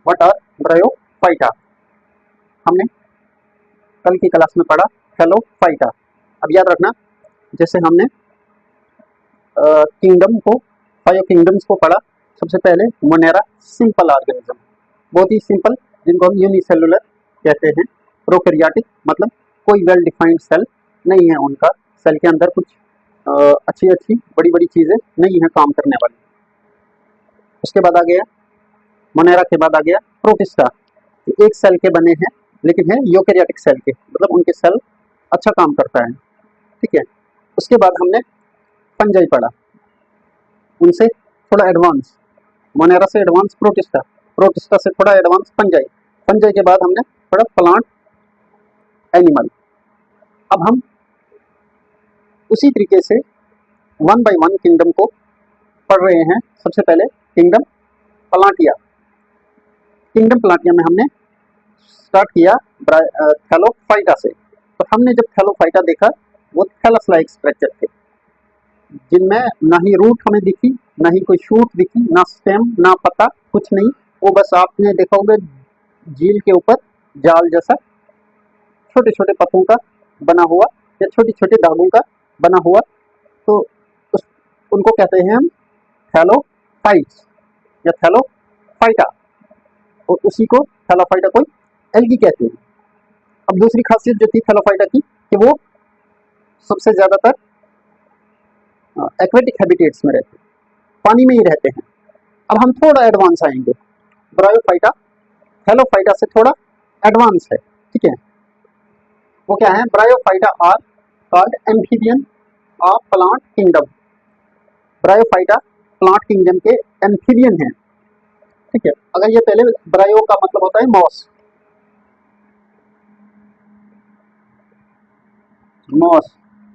What are bryophyta. हमने कल की क्लास में पढ़ा थैलोफाइटा। अब याद रखना, जैसे हमने किंगडम को, 5 किंगडम्स को पढ़ा। सबसे पहले मोनेरा, सिंपल ऑर्गेनिज्म, बहुत ही सिंपल, जिनको हम यूनिसेलुलर कहते हैं। प्रोकैरियोटिक मतलब कोई वेल डिफाइंड सेल नहीं है उनका, सेल के अंदर कुछ अच्छी अच्छी बड़ी बड़ी चीजें नहीं है काम करने वाली। उसके बाद आ गया मोनेरा, के बाद आ गया प्रोटिस्टा, एक सेल के बने हैं लेकिन है यूकैरियोटिक सेल के, मतलब उनके सेल अच्छा काम करता है, ठीक है। उसके बाद हमने फंजाई पढ़ा, उनसे थोड़ा एडवांस, मोनेरा से एडवांस प्रोटिस्टा, प्रोटिस्टा से थोड़ा एडवांस फंजाई, फंजाई के बाद हमने पढ़ा प्लांट एनिमल। अब हम उसी तरीके से 1 बाय 1 किंगडम को पढ़ रहे हैं। सबसे पहले किंगडम प्लांटिया, किंगडम प्लांटिया में हमने स्टार्ट किया थैलोफाइटा से। तो हमने जब थैलोफाइटा देखा, वो थैलस लाइक स्ट्रक्चर थे, जिनमें ना ही रूट हमें दिखी, ना ही कोई शूट दिखी, ना स्टेम, ना पत्ता, कुछ नहीं। वो बस आपने देखा होगा झील के ऊपर जाल जैसा छोटे छोटे पत्तों का बना हुआ या छोटे छोटे धागों का बना हुआ, तो उनको कहते हैं हम थैलोफाइट्स या थैलोफाइटा, और उसी को थैलोफाइटा को एल्गी कहते हैं। अब दूसरी खासियत जो थी थैलोफाइटा की, कि वो सबसे ज्यादातर एक्वेटिक हैबिटेट्स में रहते हैं, पानी में ही रहते हैं। अब हम थोड़ा एडवांस आएंगे, ब्रायोफाइटा थैलोफाइटा से थोड़ा एडवांस है, ठीक है। वो क्या है, bryophyta are called amphibian of plant kingdom. Bryophyta plant kingdom के एम्फीबियन है, ठीक है। अगर ये पहले ब्रायो का मतलब होता है मॉस, मॉस,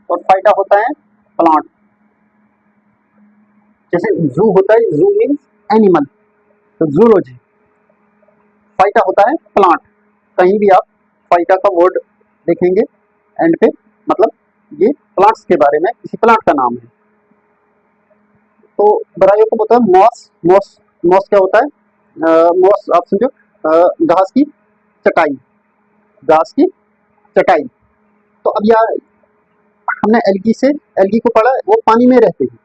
और फाइटा होता है प्लांट। जैसे जू होता है, जू मीन्स एनिमल, तो जूलॉजी। फाइटा होता है प्लांट, कहीं भी आप फाइटा का वर्ड देखेंगे एंड पे, मतलब ये प्लांट्स के बारे में, किसी प्लांट का नाम है। तो ब्रायो को बोलता है मॉस, मॉस, मॉस क्या होता है, मॉस आप समझो घास की चटाई, घास की चटाई। तो अब यार हमने एल्गी से, एल्गी को पढ़ा, वो पानी में रहते हैं,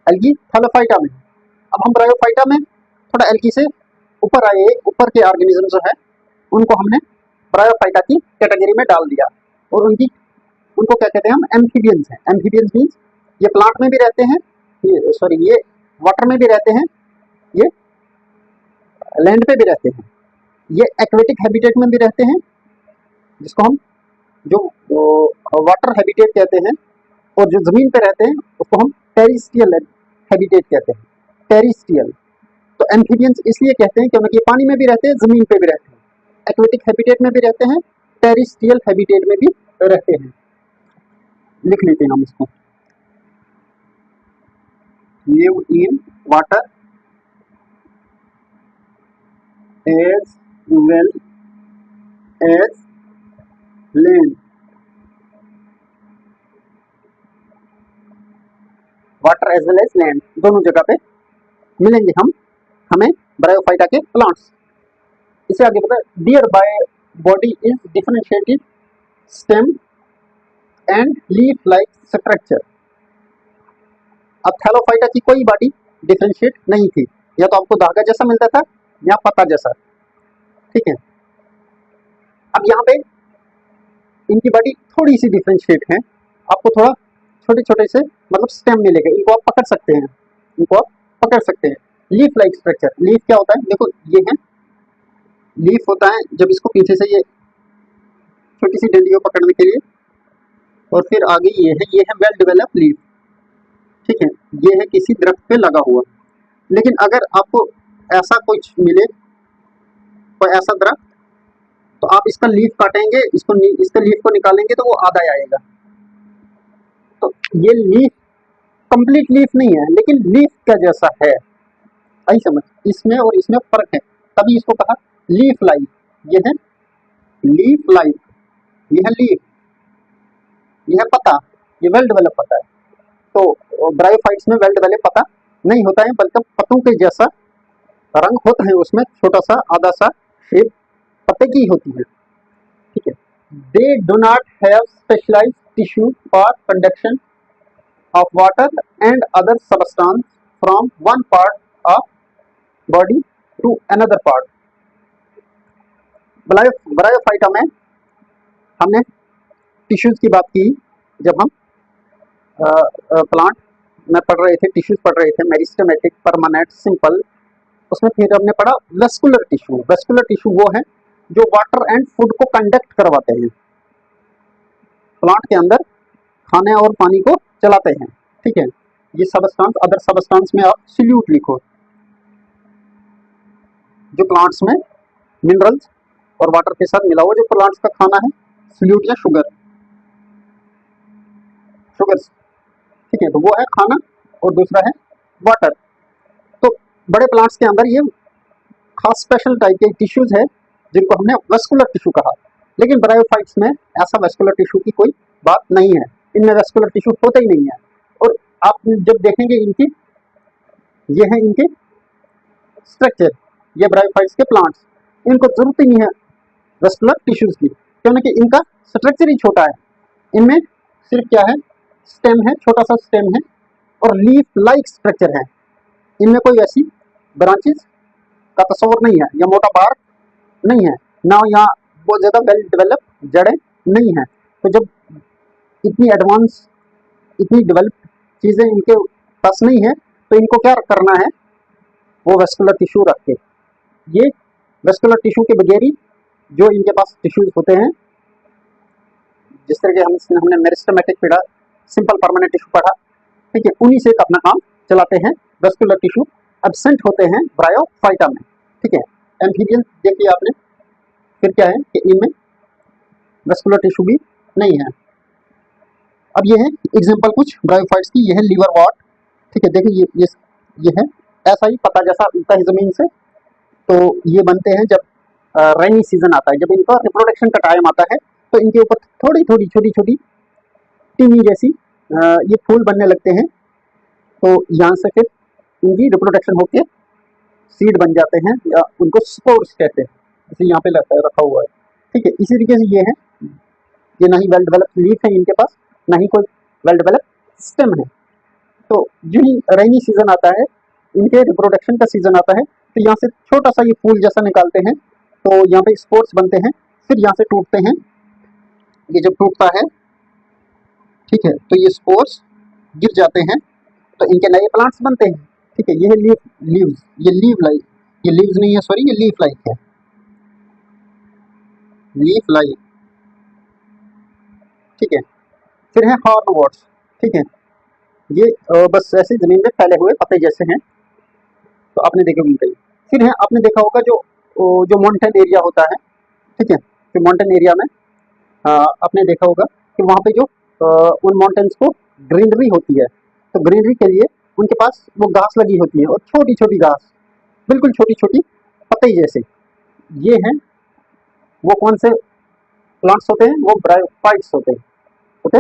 एल्गी थैलोफाइटा में। अब हम ब्रायोफाइटा में थोड़ा एल्गी से ऊपर आए, ऊपर के ऑर्गेनिज्म जो है उनको हमने ब्रायोफाइटा की कैटेगरी में डाल दिया, और उनको क्या कहते हैं हम, एम्फीबियंस हैं। एम्फीबियंस मीन्स ये प्लांट में भी रहते हैं, ये वाटर में भी रहते हैं, ये लैंड पे भी रहते हैं, ये एक्वेटिक हैबिटेट में भी रहते हैं, जिसको हम जो वाटर हैबिटेट कहते हैं, और जो जमीन पे रहते हैं उसको हम टेरिस्ट्रियल हैबिटेट कहते हैं, टेरिस्ट्रियल। तो एम्फीबियंस इसलिए कहते हैं क्योंकि ये पानी में भी रहते हैं, जमीन पे भी रहते हैं, एक्वेटिक हैबिटेट में भी रहते हैं, टेरिस्ट्रियल हैबिटेट में भी रहते हैं। लिख लेते हैं हम इसको, live in water as well as land, water as well as land, दोनों जगह पे मिलेंगे हमें ब्रायोफाइटा के प्लांट्स। इसे आगे पता है, dear by body is differentiated stem and leaf like structure. अब थैलोफाइटा की कोई बॉडी डिफरेंशिएट नहीं थी, या तो आपको धागा जैसा मिलता था या पत्ता जैसा, ठीक है। अब यहाँ पे इनकी बॉडी थोड़ी सी डिफरेंशिएट है, आपको थोड़ा छोटे छोटे से मतलब स्टेम मिलेगा, इनको आप पकड़ सकते हैं, इनको आप पकड़ सकते हैं। लीफ लाइक स्ट्रक्चर, लीफ क्या होता है, देखो ये है लीफ होता है, जब इसको पीछे से ये छोटी सी डंडी को पकड़ने के लिए, और फिर आगे ये है वेल डेवलप लीफ, ठीक है, ये है किसी दरख्त पे लगा हुआ। लेकिन अगर आपको ऐसा कुछ मिले, कोई ऐसा दरख्त, तो आप इसका लीफ काटेंगे, इसका लीफ को निकालेंगे तो वो आधा आएगा। तो ये लीफ कंप्लीट लीफ नहीं है, लेकिन लीफ का जैसा है, आई समझ, इसमें और इसमें फर्क है, तभी इसको कहा लीफ लाइक। ये है लीफ लाइक, ये है लीफ, ये है पत्ता, ये वेल डेवलप पत्ता है। तो ब्रायोफाइट्स में वेल डेवलप पत्ता नहीं होता है, बल्कि पत्तों के जैसा रंग होता है उसमें छोटा सा आधा सा शेप पत्ते की होती है, ठीक है। They do not have specialised tissue for conduction of water and other substance from one part of body to another part. Bryophyta में हमने टिश्यूज की बात की जब हम प्लांट में पढ़ रहे थे, टिश्यूज पढ़ रहे थे, मेरिस्टेमेटिक, परमानेंट, सिंपल। उसमें फिर हमने पढ़ा वेस्कुलर टिश्यू। वेस्कुलर टिश्यू वो है जो वाटर एंड फूड को कंडक्ट करवाते हैं, प्लांट के अंदर खाने और पानी को चलाते हैं, ठीक है। ये सबस्टेंस, अदर सबस्टेंस में आप सॉल्यूट लिखो, जो प्लांट्स में मिनरल्स और वाटर के साथ मिला हुआ जो प्लांट्स का खाना है, सॉल्यूट या शुगर्स, ठीक है। तो वो है खाना और दूसरा है वाटर। तो बड़े प्लांट्स के अंदर ये खास स्पेशल टाइप के टिश्यूज है जिनको हमने वेस्कुलर टिश्यू कहा। लेकिन ब्रायोफाइट्स में ऐसा वेस्कुलर टिश्यू की कोई बात नहीं है, इनमें वेस्कुलर टिश्यू होता ही नहीं है। और आप जब देखेंगे इनकी, ये है इनके स्ट्रक्चर, ये ब्रायोफाइट्स के प्लांट्स, इनको जरूरत ही नहीं है वेस्कुलर टिश्यूज की, क्योंकि इनका स्ट्रक्चर ही छोटा है। इनमें सिर्फ क्या है, स्टेम है, छोटा सा स्टेम है और लीफ लाइक स्ट्रक्चर है। इनमें कोई ऐसी ब्रांचेस का तस्वर नहीं है, या मोटा बार नहीं है ना, यहाँ बहुत ज़्यादा वेल डेवलप जड़ें नहीं है। तो जब इतनी एडवांस, इतनी डेवलप चीज़ें इनके पास नहीं है, तो इनको क्या करना है, वो वेस्कुलर टिश्यू रख के, ये वेस्कुलर टिश्यू के बगैर ही जो इनके पास टिश्यूज होते हैं, जिस तरह के हमने मेरिस्टेमेटिक पढ़ा, सिंपल परमानेंट टिश्यू पढ़ा, ठीक है, उन्हीं से अपना काम चलाते हैं। वेस्कुलर टिश्यू एब्सेंट होते हैं ब्रायोफाइटा में, ठीक है। एम्फीबियन देखिए आपने, फिर क्या है कि इनमें वेस्कुलर टिश्यू भी नहीं है। अब ये है एग्जांपल कुछ ब्रायोफाइट्स की, ये है लीवर वॉट, ठीक है। देखिए ये है ऐसा ही पत्ता जैसा उगता है जमीन से। तो ये बनते हैं जब रेनी सीजन आता है, जब इनका रिप्रोडक्शन का टाइम आता है, तो इनके ऊपर थोड़ी थोड़ी छोटी छोटी टीनी जैसी ये फूल बनने लगते हैं। तो यहाँ से फिर इनकी रिप्रोडक्शन होके सीड बन जाते हैं, या उनको स्पोर्स कहते हैं, जैसे यहाँ पे रखा हुआ है, ठीक है। इसी तरीके से ये है, ये ना ही वेल डेवलप लीफ है इनके पास, ना ही कोई वेल डेवलप स्टेम है। तो जो ही रेनी सीजन आता है, इनके रिप्रोडक्शन का सीजन आता है, तो यहाँ से छोटा सा ये फूल जैसा निकालते हैं, तो यहाँ पे स्पोर्स बनते हैं, फिर यहाँ से टूटते हैं। ये जब टूटता है, ठीक है, तो ये स्पोर्स गिर जाते हैं, तो इनके नए प्लांट्स बनते हैं, ठीक है। ये है लीव्स, ये लीव लाइक, ये लीव्स नहीं है, सॉरी, ये लीफ लाइक है, लीफ लाइक, ठीक है। फिर है हॉर्नवोर्ट्स, ठीक है। ये बस ऐसे जमीन में फैले हुए पत्ते जैसे हैं, तो आपने देखे होंगे। फिर है, आपने देखा होगा जो माउंटेन एरिया होता है, ठीक है, तो माउंटेन एरिया में आपने देखा होगा कि वहाँ पे जो उन माउंटेन्स को ग्रीनरी होती है, तो ग्रीनरी के लिए उनके पास वो घास लगी होती है, और छोटी छोटी घास, बिल्कुल छोटी छोटी पत्ते जैसे। ये हैं वो कौन से प्लांट्स होते हैं, वो ब्रायोफाइट्स होते हैं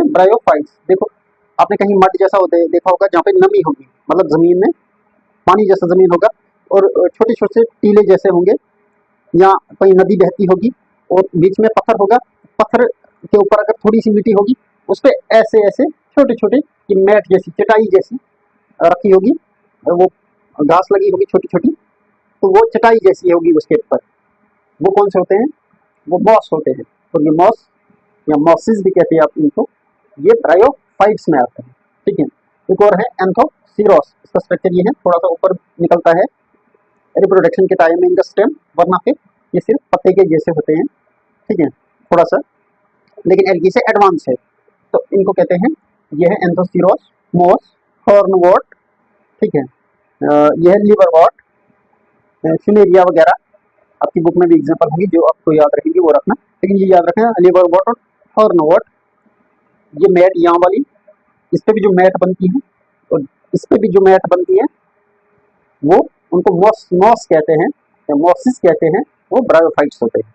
ब्रायोफाइट्स। देखो आपने कहीं मड जैसा होते देखा होगा, जहाँ पे नमी होगी, मतलब जमीन में पानी जैसा जमीन होगा, और छोटे छोटे टीले जैसे होंगे, या कोई नदी बहती होगी और बीच में पत्थर होगा, पत्थर के ऊपर अगर थोड़ी सी मिट्टी होगी, उस पर ऐसे ऐसे छोटे छोटे मैट जैसी, चटाई जैसी रखी होगी, वो घास लगी होगी छोटी छोटी, तो वो चटाई जैसी होगी उसके ऊपर। वो कौन से होते हैं, वो मॉस होते हैं। और ये मॉस या मॉसिस भी कहते हैं आप इनको, ये ब्रायोफाइट्स में आते हैं, ठीक है। एक और है एंथोसीरोस, इसका स्ट्रक्चर ये है, थोड़ा सा ऊपर निकलता है रिप्रोडक्शन के टाइम में इनका स्टेम, वरना फिर ये सिर्फ पत्ते के जैसे होते हैं, ठीक है, थोड़ा सा, लेकिन एल्गी से एडवांस है। तो इनको कहते हैं, ये है एंथोसीरोस, मॉस, हॉर्नवॉट, ठीक है। यह है लीवरवॉट, फिनेरिया वगैरह आपकी बुक में भी एग्जांपल होगी, जो आपको याद रखेंगे वो रखना, लेकिन ये याद रखना लीवरवॉट और हॉर्नवॉट। ये मैट यहाँ वाली, इस पे भी जो मैट बनती है और इस पे भी जो मैट बनती है, वो उनको मॉस कहते हैं या मॉसिस कहते हैं, वो ब्रायोफाइट्स होते हैं।